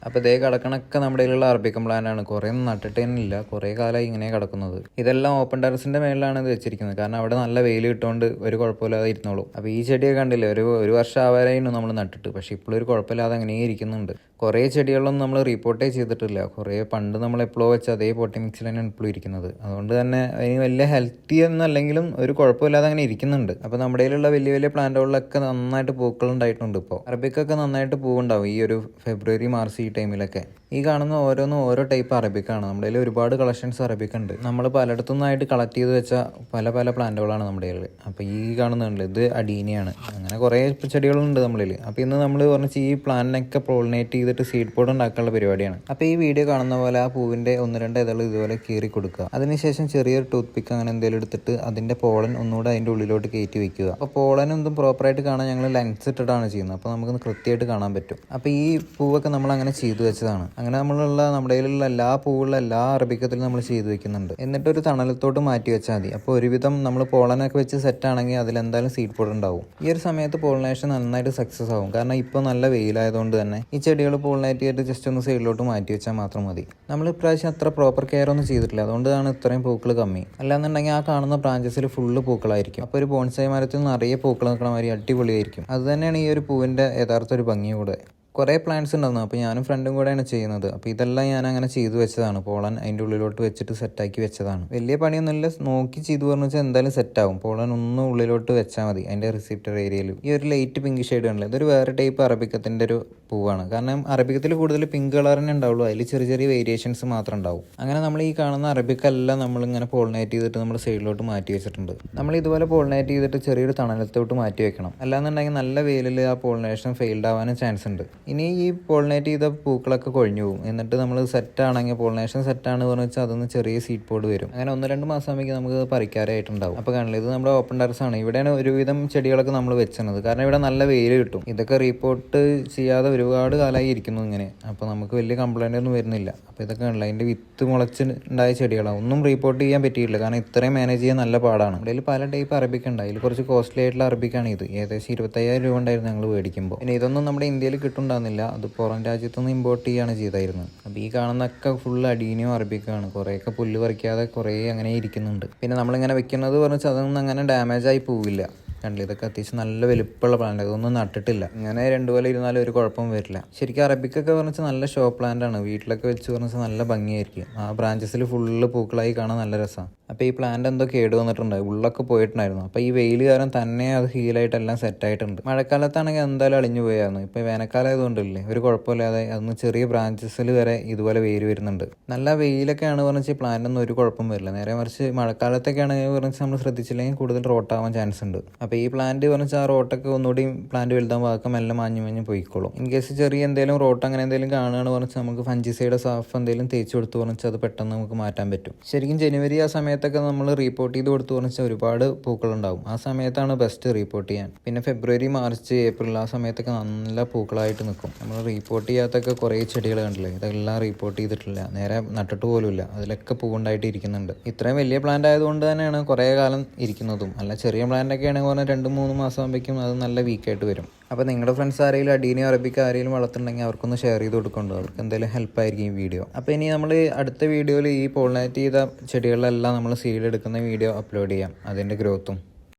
അപ്പോൾ ഇതേ കിടക്കണൊക്കെ നമ്മുടെ കയ്യിലുള്ള അറബിക്കൻ പ്ലാന്റാണ്. കുറേ ഒന്നും നട്ടിട്ട് തന്നെ ഇല്ല, കുറേ കാലമായി ഇങ്ങനെ കിടക്കുന്നത്. ഇതെല്ലാം ഓപ്പൺ ടെറസിൻ്റെ മേളിലാണ് ഇത് വെച്ചിരിക്കുന്നത്. കാരണം അവിടെ നല്ല വെയിൽ കിട്ടുകൊണ്ട് ഒരു കുഴപ്പമില്ലാതെ ഇരുന്നോളൂ. അപ്പോൾ ഈ ചെടിയൊക്കെ കണ്ടില്ലേ, ഒരു വർഷം ആവാറായിരുന്നു നമ്മൾ നട്ടിട്ട്. പക്ഷേ ഇപ്പോഴും ഒരു കുഴപ്പമില്ലാതെ അങ്ങനെ ഇരിക്കുന്നുണ്ട്. കുറേ ചെടികളൊന്നും നമ്മൾ റിപ്പോർട്ടേ ചെയ്തിട്ടില്ല. കുറേ പണ്ട് നമ്മൾ എപ്പോഴോ വെച്ച അതേ പോട്ടി മിക്സിൽ തന്നെയാണ് ഇപ്പോഴും ഇരിക്കുന്നത്. അതുകൊണ്ട് തന്നെ അതിന് വലിയ ഹെൽത്തി എന്നല്ലെങ്കിലും ഒരു കുഴപ്പമില്ലാതെ അങ്ങനെ ഇരിക്കുന്നുണ്ട്. അപ്പോൾ നമ്മുടെ കയ്യിലുള്ള വലിയ വലിയ പ്ലാന്റുകളിലൊക്കെ നന്നായിട്ട് പൂക്കളുണ്ടായിട്ടുണ്ട്. ഇപ്പോൾ അറബിക്കൊക്കെ നന്നായിട്ട് പൂവുണ്ടാവും ഈ ഒരു ഫെബ്രുവരി മാർച്ച് ഈ ടൈമിലൊക്കെ. ഈ കാണുന്ന ഓരോന്നും ഓരോ ടൈപ്പ് അറബിക്കാണ്. നമ്മുടെ കയ്യിൽ ഒരുപാട് കളക്ഷൻസ് അറബിക്കുണ്ട്. നമ്മൾ പലയിടത്തുനിന്നായിട്ട് കളക്ട് ചെയ്ത് വെച്ച പല പല പ്ലാന്റുകളാണ് നമ്മുടെ കയ്യിൽ. അപ്പോൾ ഈ കാണുന്നുണ്ട് ഇത് അഡീനിയാണ്. അങ്ങനെ കുറേ ചെടികളുണ്ട് നമ്മളിൽ. അപ്പോൾ ഇന്ന് നമ്മൾ പറഞ്ഞാൽ ഈ പ്ലാന്റിനൊക്കെ പോളിനേറ്റ് ചെയ്തിട്ട് സീഡ് പോഡ് ഉണ്ടാക്കാനുള്ള പരിപാടിയാണ്. അപ്പോൾ ഈ വീഡിയോ കാണുന്ന പോലെ ആ പൂവിൻ്റെ 1-2 ഇതൾ ഇതുപോലെ കീറി കൊടുക്കുക. അതിനുശേഷം ചെറിയൊരു ടൂത്ത് പിക്ക് അങ്ങനെ എന്തെങ്കിലും എടുത്തിട്ട് അതിൻ്റെ പോളൻ ഒന്നുകൂടെ അതിൻ്റെ ഉള്ളിലോട്ട് കയറ്റി വെക്കുക. അപ്പോൾ പോളൻ ഒന്നും പ്രോപ്പറായിട്ട് കാണാൻ ഞങ്ങൾ ലെൻസ് ഇട്ടിട്ടാണ് ചെയ്യുന്നത്. അപ്പോൾ നമുക്ക് കൃത്യമായിട്ട് കാണാൻ പറ്റും. അപ്പോൾ ഈ പൂവൊക്കെ നമ്മൾ അങ്ങനെ ചെയ്തു വെച്ചതാണ്. അങ്ങനെ നമ്മളുള്ള നമ്മുടെ കയ്യിലുള്ള എല്ലാ പൂവുള്ള എല്ലാ അറബിക്കത്തിലും നമ്മൾ ചെയ്തു വെക്കുന്നുണ്ട്. എന്നിട്ടൊരു തണലത്തോട്ട് മാറ്റി വെച്ചാൽ മതി. അപ്പോൾ ഒരുവിധം നമ്മൾ പോളനൊക്കെ വെച്ച് സെറ്റ് ആണെങ്കിൽ അതിലെന്തായാലും സീഡ് പോഡ് ഉണ്ടാവും. ഈ ഒരു സമയത്ത് പോളിനേഷൻ നന്നായിട്ട് സക്സസ് ആവും. കാരണം ഇപ്പോൾ നല്ല വെയിലായതുകൊണ്ട് തന്നെ ഈ ചെടികൾ പോളിനേറ്റ് ചെയ്തിട്ട് ജസ്റ്റ് ഒന്ന് സൈഡിലോട്ട് മാറ്റി വെച്ചാൽ മാത്രം മതി. നമ്മൾ ഇപ്രാവശ്യം അത്ര പ്രോപ്പർ കെയർ ഒന്നും ചെയ്തിട്ടില്ല. അതുകൊണ്ടാണ് ഇത്രയും പൂക്കൾ കമ്മി. അല്ലാന്നുണ്ടെങ്കിൽ ആ കാണുന്ന ബ്രാഞ്ചസിൽ ഫുള്ള് പൂക്കളായിരിക്കും. അപ്പോൾ ഒരു ബോൺസായി മരത്തിൽ നിറയെ പൂക്കൾ നിൽക്കണ മാതിരി അടിപൊളിയായിരിക്കും. അത് തന്നെയാണ് ഈ ഒരു പൂവിൻ്റെ യഥാർത്ഥ ഒരു ഭംഗി കൂടെ. കുറേ പ്ലാന്റ്സ് ഉണ്ടായിരുന്നു. അപ്പോൾ ഞാനും ഫ്രണ്ടും കൂടെയാണ് ചെയ്യുന്നത്. അപ്പോൾ ഇതെല്ലാം ഞാൻ അങ്ങനെ ചെയ്തു വെച്ചതാണ്. പോളൻ അതിൻ്റെ ഉള്ളിലോട്ട് വെച്ചിട്ട് സെറ്റാക്കി വെച്ചതാണ്. വലിയ പണിയൊന്നുമില്ല, നോക്കി ചെയ്തു പറഞ്ഞു വെച്ചാൽ എന്തായാലും സെറ്റാവും. പോളൻ ഒന്ന് ഉള്ളിലോട്ട് വെച്ചാൽ മതി അതിൻ്റെ റിസീപ്റ്റർ ഏരിയയിൽ. ഈ ഒരു ലൈറ്റ് പിങ്ക് ഷെയ്ഡ് കണ്ടില്ല, ഇതൊരു വേറെ ടൈപ്പ് അറബിക്കത്തിൻ്റെ ഒരു പൂവാണ്. കാരണം അറബിക്കത്തിൽ കൂടുതൽ പിങ്ക് കളർ തന്നെ ഉണ്ടാവുള്ളൂ, അതിൽ ചെറിയ ചെറിയ വേരിയേഷൻസ് മാത്രം ഉണ്ടാവും. അങ്ങനെ നമ്മൾ ഈ കാണുന്ന അറബിക്കെല്ലാം നമ്മളിങ്ങനെ പോളിനേറ്റ് ചെയ്തിട്ട് നമ്മൾ സൈഡിലോട്ട് മാറ്റി വെച്ചിട്ടുണ്ട്. നമ്മൾ ഇതുപോലെ പോളിനേറ്റ് ചെയ്തിട്ട് ചെറിയൊരു തണലത്തോട്ട് മാറ്റി വെക്കണം. അല്ലാന്നുണ്ടെങ്കിൽ നല്ല വെയിലിൽ ആ പോളിനേഷൻ ഫെയിൽഡ് ആവാനും ചാൻസ് ഉണ്ട്. ഇനി ഈ പോളിനേറ്റ് ചെയ്ത പൂക്കളൊക്കെ കൊഴിഞ്ഞു പോകും. എന്നിട്ട് നമ്മൾ സെറ്റാണെങ്കിൽ പോളിനേഷൻ സെറ്റാണ് പറഞ്ഞു വെച്ചാൽ അതൊന്ന് ചെറിയ സീഡ് പോഡ് വരും. അങ്ങനെ 1-2 മാസം ആകുമ്പോൾ നമുക്ക് പറിക്കാറായിട്ടുണ്ടാവും. അപ്പോൾ കാണില്ല, ഇത് നമ്മുടെ ഓപ്പൺ ടെറസ് ആണ്. ഇവിടെയാണ് ഒരുവിധം ചെടികളൊക്കെ നമ്മൾ വെച്ചത്. കാരണം ഇവിടെ നല്ല വെയിൽ കിട്ടും. ഇതൊക്കെ റിപ്പോർട്ട് ചെയ്യാതെ ഒരുപാട് കാലമായി ഇരിക്കുന്നു ഇങ്ങനെ. അപ്പോൾ നമുക്ക് വലിയ കംപ്ലൈൻ്റ് ഒന്നും വരുന്നില്ല. അപ്പോൾ ഇതൊക്കെ ഉള്ള അതിൻ്റെ വിത്ത് മുളച്ചുണ്ടായ ചെടികളാണ്. ഒന്നും റിപ്പോർട്ട് ചെയ്യാൻ പറ്റിയിട്ടില്ല. കാരണം ഇത്രയും മാനേജ് ചെയ്യാൻ നല്ല പാടാണ്. അതിൽ പല ടൈപ്പ് അറബിക്ക് ഉണ്ട്. അതിൽ കുറച്ച് കോസ്റ്റ്ലി ആയിട്ടുള്ള അറബിക്കാണ് ഇത്. ഏകദേശം 25,000 രൂപ ഉണ്ടായിരുന്നു ഞങ്ങൾ മേടിക്കുമ്പോൾ. പിന്നെ ഇതൊന്നും നമ്മുടെ ഇന്ത്യയിൽ കിട്ടുന്നുണ്ടാകുന്നില്ല. അത് പുറം രാജ്യത്തുനിന്ന് ഇമ്പോർട്ട് ചെയ്യുകയാണ് ചെയ്തായിരുന്നത്. അപ്പോൾ ഈ കാണുന്നൊക്കെ ഫുൾ അഡീനിയോ അറബിക്കാണ്. കുറേയൊക്കെ പുല്ല് പറിക്കാതെ കുറേ അങ്ങനെ ഇരിക്കുന്നുണ്ട്. പിന്നെ നമ്മളിങ്ങനെ വെക്കുന്നത് പറഞ്ഞാൽ അതൊന്നും അങ്ങനെ ഡാമേജ് ആയി പോവില്ല. കണ്ടില്ല, ഇതൊക്കെ അത്യാവശ്യം നല്ല വലുപ്പമുള്ള പ്ലാന്റ്. അതൊന്നും നട്ടിട്ടില്ല. ഇങ്ങനെ 2 കൊല്ലം ഇരുന്നാലും ഒരു കുഴപ്പവും വരില്ല. ശരിക്കും അറബിക്കൊക്കെ പറഞ്ഞാൽ നല്ല ഷോ പ്ലാന്റ് ആണ്. വീട്ടിലൊക്കെ വെച്ച് പറഞ്ഞാൽ നല്ല ഭംഗിയായിരിക്കും. ആ ബ്രാഞ്ചസിൽ ഫുള്ള് പൂക്കളായി കാണാൻ നല്ല രസമാണ്. അപ്പോൾ ഈ പ്ലാന്റ് എന്തോ കേട് വന്നിട്ടുണ്ട്, ഉള്ളൊക്കെ പോയിട്ടുണ്ടായിരുന്നു. അപ്പോൾ ഈ വെയിൽ കാരണം തന്നെ അത് ഹീലായിട്ടെല്ലാം സെറ്റായിട്ടുണ്ട്. മഴക്കാലത്താണെങ്കിൽ എന്തായാലും അളിഞ്ഞു പോയായിരുന്നു. ഇപ്പോൾ വേനൽക്കാലം ആയതുകൊണ്ടല്ലേ ഒരു കുഴപ്പമില്ലാതെ അതൊന്ന് ചെറിയ ബ്രാഞ്ചസിൽ വരെ ഇതുപോലെ വെയിൽ വരുന്നുണ്ട്. നല്ല വെയിലൊക്കെയാണ് പറഞ്ഞാൽ പ്ലാന്റൊന്നും ഒരു കുഴപ്പം വരില്ല. നേരെ മറിച്ച് മഴക്കാലത്തൊക്കെയാണെങ്കിൽ പറഞ്ഞാൽ നമ്മൾ ശ്രദ്ധിച്ചില്ലെങ്കിൽ കൂടുതൽ റോട്ടാവാൻ ചാൻസ് ഉണ്ട്. അപ്പോൾ ഈ പ്ലാന്റ് പറഞ്ഞാൽ ആ റോട്ടൊക്കെ ഒന്നുകൂടി പ്ലാന്റ് വലുതാൻ ഭാഗം എല്ലാം മാഞ്ഞു പോയിക്കോളും. ഇൻ കേസ് ചെറിയ എന്തെങ്കിലും റോട്ട് അങ്ങനെ എന്തെങ്കിലും കാണുകയാണ് പറഞ്ഞാൽ നമുക്ക് ഫഞ്ചിസൈഡ് സാഫ് എന്തെങ്കിലും തേച്ച് കൊടുത്തു പറഞ്ഞാൽ അത് പെട്ടെന്ന് നമുക്ക് മാറ്റാൻ പറ്റും. ശരിക്കും ജനുവരി ആ സമയത്തൊക്കെ നമ്മൾ റിപ്പോർട്ട് ചെയ്ത് കൊടുത്തു പറഞ്ഞാൽ ഒരുപാട് പൂക്കളുണ്ടാവും. ആ സമയത്താണ് ബെസ്റ്റ് റിപ്പോർട്ട് ചെയ്യാൻ. പിന്നെ ഫെബ്രുവരി മാർച്ച് ഏപ്രിൽ ആ സമയത്തൊക്കെ നല്ല പൂക്കളായിട്ട് നിൽക്കും. നമ്മൾ റിപ്പോർട്ട് ചെയ്യാത്തൊക്കെ കുറേ ചെടികൾ കണ്ടില്ലേ, ഇതെല്ലാം റിപ്പോർട്ട് ചെയ്തിട്ടില്ല, നേരെ നട്ടിട്ട് പോലുമില്ല. അതിലൊക്കെ പൂവുണ്ടായിട്ട് ഇരിക്കുന്നുണ്ട്. ഇത്രയും വലിയ പ്ലാന്റ് ആയതുകൊണ്ട് തന്നെയാണ് കുറേ കാലം ഇരിക്കുന്നതും. അല്ല ചെറിയ പ്ലാന്റൊക്കെ ആണെങ്കിൽ 2-3 മാസം ആകുമ്പോഴേക്കും അത് നല്ല വീക്കായിട്ട് വരും. അപ്പോൾ നിങ്ങളുടെ ഫ്രണ്ട്സ് ആരെങ്കിലും അഡീനിയോ അറബിക്ക് ആരെങ്കിലും വളർത്തുന്നുണ്ടെങ്കിൽ അവർക്കൊന്ന് ഷെയർ ചെയ്ത് കൊടുക്കുന്നുണ്ട്. അവർക്ക് എന്തെങ്കിലും ഹെൽപ്പായിരിക്കും ഈ വീഡിയോ. അപ്പോൾ ഇനി നമ്മൾ അടുത്ത വീഡിയോയിൽ ഈ പോളിനേറ്റ് ചെയ്ത ചെടികളിലെല്ലാം നമ്മൾ സീഡ് എടുക്കുന്ന വീഡിയോ അപ്ലോഡ് ചെയ്യാം, അതിൻ്റെ ഗ്രോത്തും.